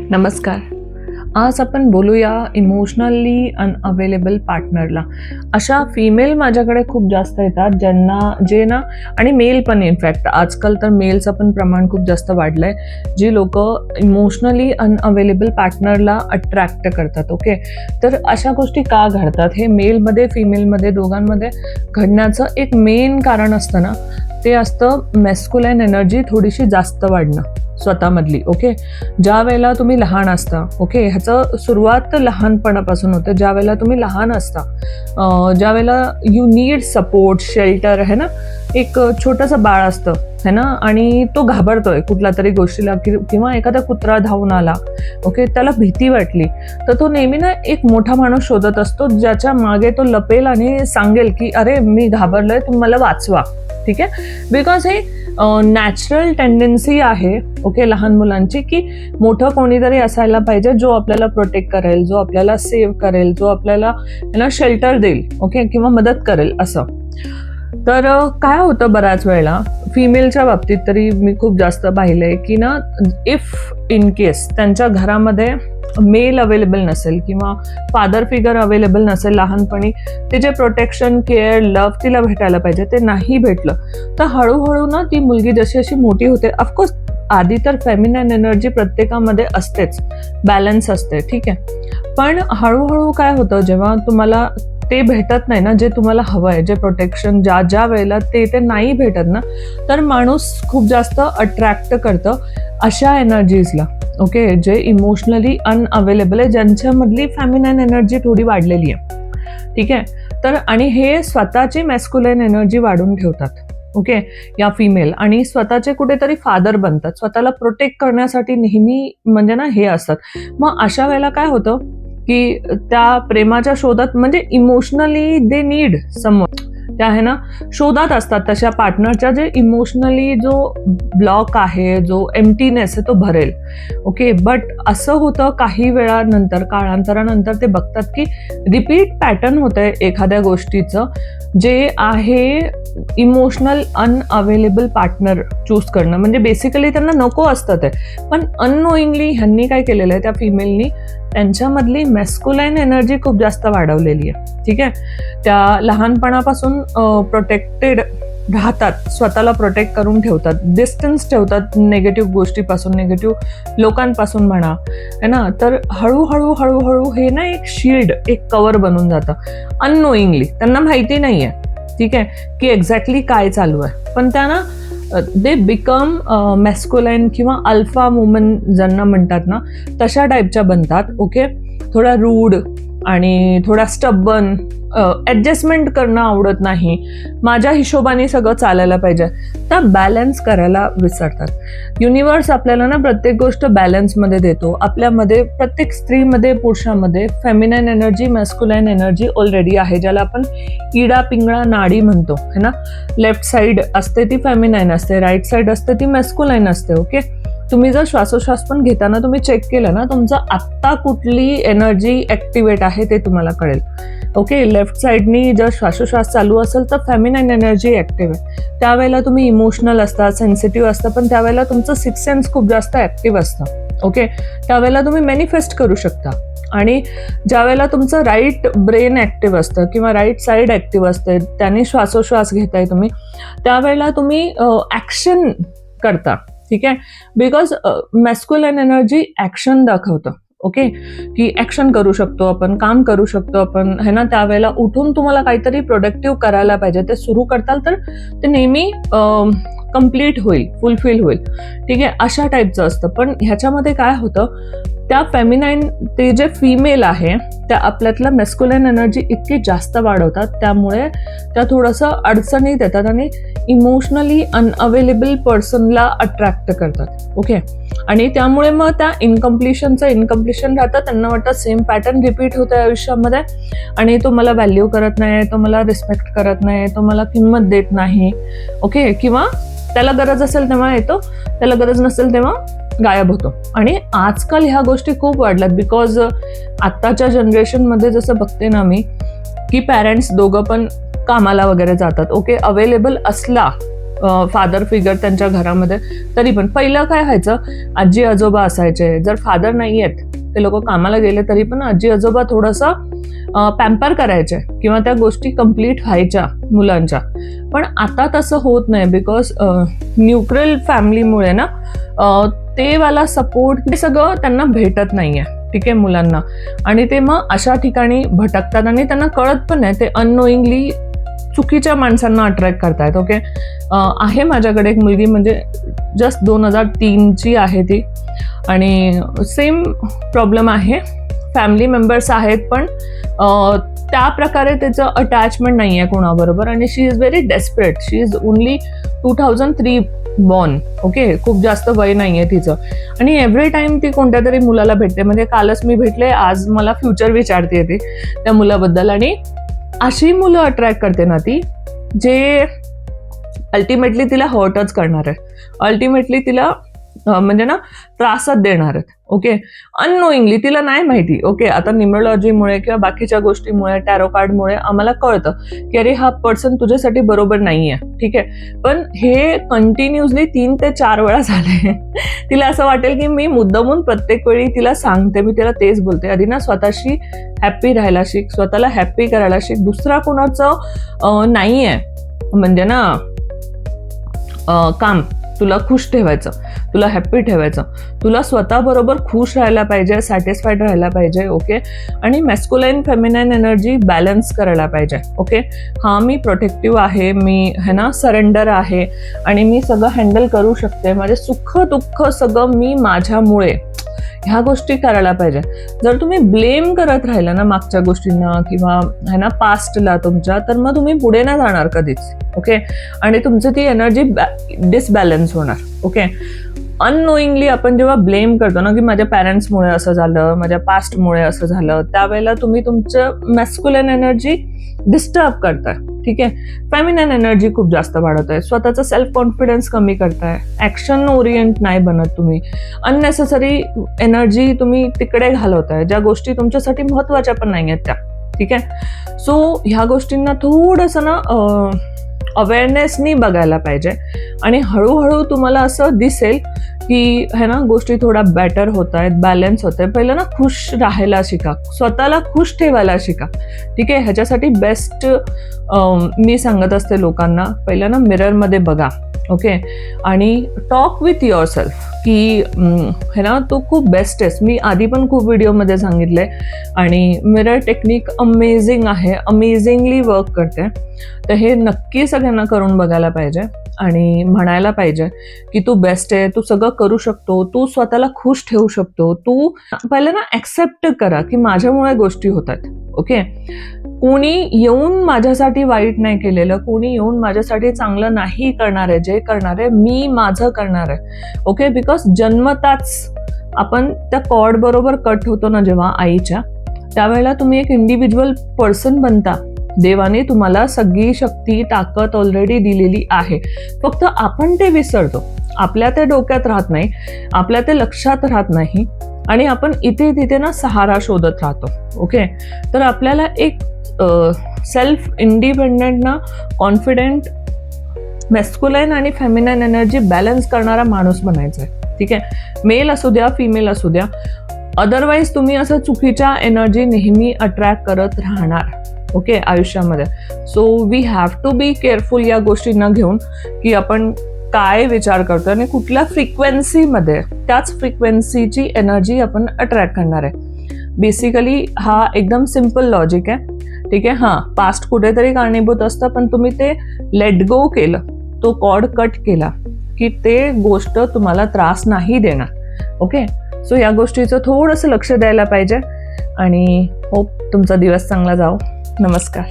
नमस्कार. आज आपण बोलूया इमोशनली अनअवेलेबल पार्टनरला. अशा फिमेल माझ्याकडे खूप जास्त येतात जे ना, आणि मेल पण इनफॅक्ट आजकाल तर मेलचं पण प्रमाण खूप जास्त वाढलं आहे, जी लोक इमोशनली अनअवेलेबल पार्टनरला अट्रॅक्ट करतात. ओके, तर अशा गोष्टी का घडतात हे मेलमध्ये फिमेलमध्ये दोघांमध्ये घडण्याचं एक मेन कारण असतं ना, ते असतं मॅस्क्युलाइन एनर्जी थोडीशी जास्त वाढणं स्वतःमधली. ओके, ज्या वेळेला तुम्ही लहान असता, ओके, ह्याचं सुरुवात लहानपणापासून होतं. ज्या वेळेला तुम्ही लहान असता, ज्या वेळेला यू नीड सपोर्ट, शेल्टर, है ना, एक छोटंसं बाळ असतं, है ना, आणि तो घाबरतोय कुठल्या तरी गोष्टीला, किंवा एखादा कुत्रा धावून आला, ओके, त्याला भीती वाटली, तर तो नेहमी ना एक मोठा माणूस शोधत असतो ज्याच्या मागे तो लपेल आणि सांगेल की अरे मी घाबरलोय, तुम्ही मला वाचवा. ठीक आहे, बिकॉज हे नॅचरल टेंडन्सी आहे, ओके, लहान मुलांची, की मोठं कोणीतरी असायला पाहिजे जो आपल्याला प्रोटेक्ट करेल, जो आपल्याला सेव्ह करेल, जो आपल्याला शेल्टर देईल, ओके, किंवा मदत करेल असं. तर काय होतं बऱ्याच वेळेला फिमेलच्या बाबतीत तरी मी खूप जास्त पाहिलंय की ना, इफ इन केस त्यांच्या घरामध्ये मेल अवेलेबल नसेल किंवा फादर फिगर अवेलेबल नसेल लहानपणी, ते जे प्रोटेक्शन, केअर, लव्ह तिला भेटायला पाहिजे ते नाही भेटलं, तर हळूहळू ना ती मुलगी जशी अशी मोठी होते. ऑफकोर्स आधी तर फेमिनाईन एनर्जी प्रत्येकामध्ये असतेच, बॅलन्स असते, ठीक आहे, पण हळूहळू काय होतं, जेव्हा तुम्हाला ते भेटत नाही ना जे तुम्हाला हवं आहे, जे प्रोटेक्शन ज्या वेळेला ते नाही भेटत ना, तर माणूस खूप जास्त अट्रॅक्ट करतं अशा एनर्जीजला, ओके, जे इमोशनली अनअवेलेबल आहे, ज्यांच्यामधली फेमिनाईन एनर्जी थोडी वाढलेली आहे. ठीक आहे, तर आणि हे स्वतःची मॅस्क्युलाइन एनर्जी वाढून ठेवतात, ओके, या फिमेल, आणि स्वतःचे कुठेतरी फादर बनतात, स्वतःला प्रोटेक्ट करण्यासाठी नेहमी म्हणजे ना हे असतात. मग अशा वेळेला काय होतं की त्या प्रेमाच्या शोधात, म्हणजे इमोशनली दे नीड समवन, त्या आहे ना शोधात असतात तशा पार्टनरच्या, जे इमोशनली जो ब्लॉक आहे, जो एम्प्टीनेस आहे तो भरेल. ओके, बट असं होतं काही वेळानंतर, काळांतरानंतर ते बघतात की रिपीट पॅटर्न होतंय एखाद्या गोष्टीचं, जे आहे इमोशनल अनअवेलेबल पार्टनर चूज करणं. म्हणजे बेसिकली त्यांना नको असतं ते, पण अननोईंगली ह्यांनी काय केलेलं आहे, त्या फिमेलनी त्यांच्यामधली मॅस्क्युलाइन एनर्जी खूप जास्त वाढवलेली आहे. ठीक आहे, त्या लहानपणापासून प्रोटेक्टेड राहतात, स्वतःला प्रोटेक्ट करून ठेवतात, डिस्टन्स ठेवतात निगेटिव्ह गोष्टीपासून, निगेटिव्ह लोकांपासून म्हणा, है ना. तर हळूहळू हळूहळू हे ना एक शिल्ड, एक कवर बनून जातं अननोईंगली. त्यांना माहिती नाही आहे, ठीक आहे, की एक्झॅक्टली काय चालू आहे, पण त्यांना दे बिकम मॅस्क्युलाइन किंवा अल्फा वुमन ज्यांना म्हणतात ना, तशा टाईपच्या बनतात. ओके, थोडा रूड आणि थोडा स्टबन, ॲडजस्टमेंट करणं आवडत नाही, माझ्या हिशोबाने सगळं चालायला पाहिजे, त्या बॅलन्स करायला विसरतात. युनिवर्स आपल्याला ना प्रत्येक गोष्ट बॅलन्समध्ये देतो. आपल्यामध्ये, प्रत्येक स्त्रीमध्ये, पुरुषामध्ये फेमिनाईन एनर्जी, मॅस्क्युलाइन एनर्जी ऑलरेडी आहे, ज्याला आपण इडा पिंगळा नाडी म्हणतो, है ना. लेफ्ट साईड असते ती फेमिनाईन असते, राईट साईड असते ती मॅस्क्युलाइन असते. ओके, तुम्ही जर श्वासोश्वास पण घेताना तुम्ही चेक केलं ना, तुमचं आत्ता कुठली एनर्जी ॲक्टिवेट आहे ते तुम्हाला कळेल. ओके, लेफ्ट साईडनी जर श्वासोश्वास चालू असेल तर फेमिनाईन एनर्जी ॲक्टिव्ह आहे, त्यावेळेला तुम्ही इमोशनल असता, सेन्सिटिव्ह असता, पण त्यावेळेला तुमचं सिक्स सेन्स खूप जास्त ॲक्टिव्ह असतं. ओके, त्यावेळेला तुम्ही मॅनिफेस्ट करू शकता. आणि ज्यावेळेला तुमचं राईट ब्रेन ॲक्टिव्ह असतं किंवा राईट साईड ॲक्टिव्ह असते, त्याने श्वासोश्वास घेताय तुम्ही, त्यावेळेला तुम्ही ॲक्शन करता. ठीक आहे, बिकॉज मॅस्क्युलाइन एनर्जी ॲक्शन दाखवतं. ओके, की ॲक्शन करू शकतो आपण, काम करू शकतो आपण, है ना. त्यावेळेला उठून तुम्हाला काहीतरी प्रोडक्टिव्ह करायला पाहिजे, ते सुरू करताल तर ते नेहमी कम्प्लीट होईल, फुलफिल होईल. ठीक आहे, अशा टाईपचं असतं. पण ह्याच्यामध्ये काय होतं, त्या फेमिनाईन, ते जे फिमेल आहे, त्या आपल्यातलं मॅस्क्युलाइन एनर्जी इतकी जास्त वाढवतात, त्यामुळे त्या थोडंसं अडचणीत येतात आणि इमोशनली अनअवेलेबल पर्सनला अट्रॅक्ट करतात. ओके, आणि त्यामुळे मग त्या इनकम्प्लिशन राहतं, त्यांना वाटतं सेम पॅटर्न रिपीट होतं आयुष्यामध्ये, आणि तो मला व्हॅल्यू करत नाही, तो मला रिस्पेक्ट करत नाही, तो मला किंमत देत नाही. ओके, किंवा त्याला गरज असेल तेव्हा येतो, त्याला गरज नसेल तेव्हा गायब होतो. आणि आजकाल ह्या गोष्टी खूप वाढल्यात, बिकॉज आत्ताच्या जनरेशनमध्ये जसं बघते ना मी, की पॅरेंट्स दोघं पण कामाला वगैरे जातात. ओके, अवेलेबल असला फादर फिगर त्यांच्या घरामध्ये, तरी पण पहिलं काय व्हायचं, आजी आजोबा असायचे, जर फादर नाही आहेत ते लोक कामाला गेले तरी पण आजी आजोबा थोडंसं पॅम्पर करायचे किंवा त्या गोष्टी कम्प्लीट व्हायच्या मुलांच्या. पण आता तसं होत नाही, बिकॉज न्यूट्रल फॅमिलीमुळे ना ते वाला सपोर्ट ते सगळं त्यांना भेटत नाहीये, ठीक आहे, मुलांना. आणि ते मग अशा ठिकाणी भटकतात आणि त्यांना कळत पण नाही, ते अननोईंगली चुकीच्या माणसांना अट्रॅक्ट करतायत. ओके, आहे माझ्याकडे एक मुलगी, म्हणजे जस्ट 2003ची आहे ती, आणि सेम प्रॉब्लेम आहे. फॅमिली मेंबर्स आहेत पण त्या प्रकारे त्याचं अटॅचमेंट नाही आहे कोणाबरोबर, आणि she is very desperate. She is only 2003 born. Okay, खूप जास्त वय नाही आहे तिचं, आणि एव्हरी टाइम ती कोणत्या तरी मुलाला भेटते. म्हणजे कालच मी भेटले, आज मला फ्युचर विचारते ती त्या मुलाबद्दल. आणि अशी मुलं अट्रॅक्ट करते ना ती, जे अल्टिमेटली तिला हर्टच करणार आहे, अल्टिमेटली तिला म्हणजे ना त्रासच देणार आहेत. ओके, अननोईंगली, तिला नाही माहिती. ओके, आता न्यूमरोलॉजीमुळे किंवा बाकीच्या गोष्टीमुळे, टॅरो कार्डमुळे आम्हाला कळतं की अरे हा पर्सन तुझ्यासाठी बरोबर नाही आहे, ठीक आहे. पण हे कंटिन्युअसली 3 ते 4 वेळा झाले. तिला असं वाटेल की मी मुद्दामून प्रत्येक वेळी तिला सांगते, मी तिला तेच बोलते, आधी ना स्वतःशी हॅप्पी राहायला शिक, स्वतःला हॅप्पी करायला शिक. दुसरा कोणाचं नाही आहे म्हणजे ना काम, तुला खुश ठेवायचं, तुला हॅप्पी ठेवायचं, तुला स्वतःबरोबर खुश राहायला पाहिजे, सॅटिस्फाईड राहायला पाहिजे. ओके, आणि मॅस्क्युलाईन फेमिनाईन एनर्जी बॅलन्स करायला पाहिजे. ओके, हा मी प्रोटेक्टिव्ह आहे, मी है ना सरेंडर आहे, आणि मी सगळं हँडल करू शकते, माझे सुख दुःख सगळं मी माझ्यामुळे, ह्या गोष्टी करायला पाहिजे. जर तुम्ही ब्लेम करत राहिला ना मागच्या गोष्टींना किंवा है ना पास्टला तुमच्या, तर मग तुम्ही पुढे नाही जाणार कधीच. ओके, आणि तुमची ती एनर्जी डिसबॅलन्स होणार. ओके, अननोईंगली आपण जेव्हा ब्लेम करतो ना की माझ्या पॅरेंट्समुळे असं झालं, माझ्या पास्टमुळे असं झालं, त्यावेळेला तुम्ही तुमचं मॅस्क्युलाईन एनर्जी डिस्टर्ब करताय. ठीक आहे, फेमिनाईन एनर्जी खूप जास्त वाढवताय, स्वतःचा सेल्फ कॉन्फिडन्स कमी करताय, ऍक्शन ओरिएंट नाही बनत तुम्ही, अननेसेसरी एनर्जी तुम्ही तिकडे घालवताय ज्या गोष्टी तुमच्यासाठी महत्वाच्या पण नाही आहेत त्या. ठीक आहे, सो ह्या गोष्टींना थोडंसं ना अवेअरनेसनी बघायला पाहिजे, आणि हळूहळू तुम्हाला असं दिसेल की है ना गोष्टी थोडा बेटर होत आहेत, बॅलन्स होत आहे. पहिलं ना खुश राहायला शिका, स्वतःला खुश ठेवायला शिका. ठीक आहे, ह्याच्यासाठी बेस्ट मी सांगत असते लोकांना, पहिलं ना मिररमध्ये बघा. ओके, आणि टॉक विथ युअर सेल्फ की है ना तू खूप बेस्ट आहेस. मी आधी पण खूप व्हिडिओमध्ये सांगितले, आणि मिरर टेक्निक अमेझिंग आहे, अमेझिंगली वर्क करते. तर हे नक्की सगळ्यांना करून बघायला पाहिजे, आणि म्हणायला पाहिजे की तू बेस्ट आहे, तू सगळं करू शकतो, तू स्वतःला खुश ठेवू शकतो. तू पहिलं ना ॲक्सेप्ट करा की माझ्यामुळे गोष्टी होतात. ओके, कोणी येऊन माझ्यासाठी वाईट नाही केलेलं, कोणी येऊन माझ्यासाठी चांगलं नाही करणार आहे, जे करणार आहे मी माझं करणार आहे. ओके, बिकॉज जन्मताच आपण त्या कॉर्ड बरोबर कट होतो ना जेव्हा आईच्या, त्यावेळेला तुम्ही एक इंडिव्हिज्युअल पर्सन बनता. देवाने तुम्हाला सगळी शक्ती ताकद ऑलरेडी दिलेली आहे, फक्त आपण ते विसरतो, आपल्या ते डोक्यात राहत नाही, आपल्या ते लक्षात राहत नाही, आणि आपण इथे तिथे ना सहारा शोधत राहतो. ओके, तर आपल्याला एक सेल्फ इंडिपेंडंट ना कॉन्फिडेंट मॅस्क्युलाईन आणि फेमिनाईन एनर्जी बॅलन्स करणारा माणूस बनायचा आहे. ठीक आहे, मेल असू द्या फिमेल असू द्या, अदरवाईज तुम्ही असं चुकीच्या एनर्जी नेहमी अट्रॅक्ट करत राहणार. ओके, आयुष्यामध्ये. So we have to be careful या गोष्टींना घेऊन की आपण काय विचार करतो आणि कुठल्या फ्रिक्वेन्सीमध्ये त्याच फ्रिक्वेन्सीची एनर्जी आपण अट्रॅक्ट करणार आहे. बेसिकली हा एकदम सिम्पल लॉजिक आहे. ठीक आहे, हां पास्ट कुठेतरी कारणीभूत असतं, पण तुम्ही ते लेट गो केलं, तो कॉर्ड कट केला की ते गोष्ट तुम्हाला त्रास नाही देणार. ओके, सो या गोष्टीचं थोडंसं लक्ष द्यायला पाहिजे, आणि होप तुमचा दिवस चांगला जाओ. नमस्कार.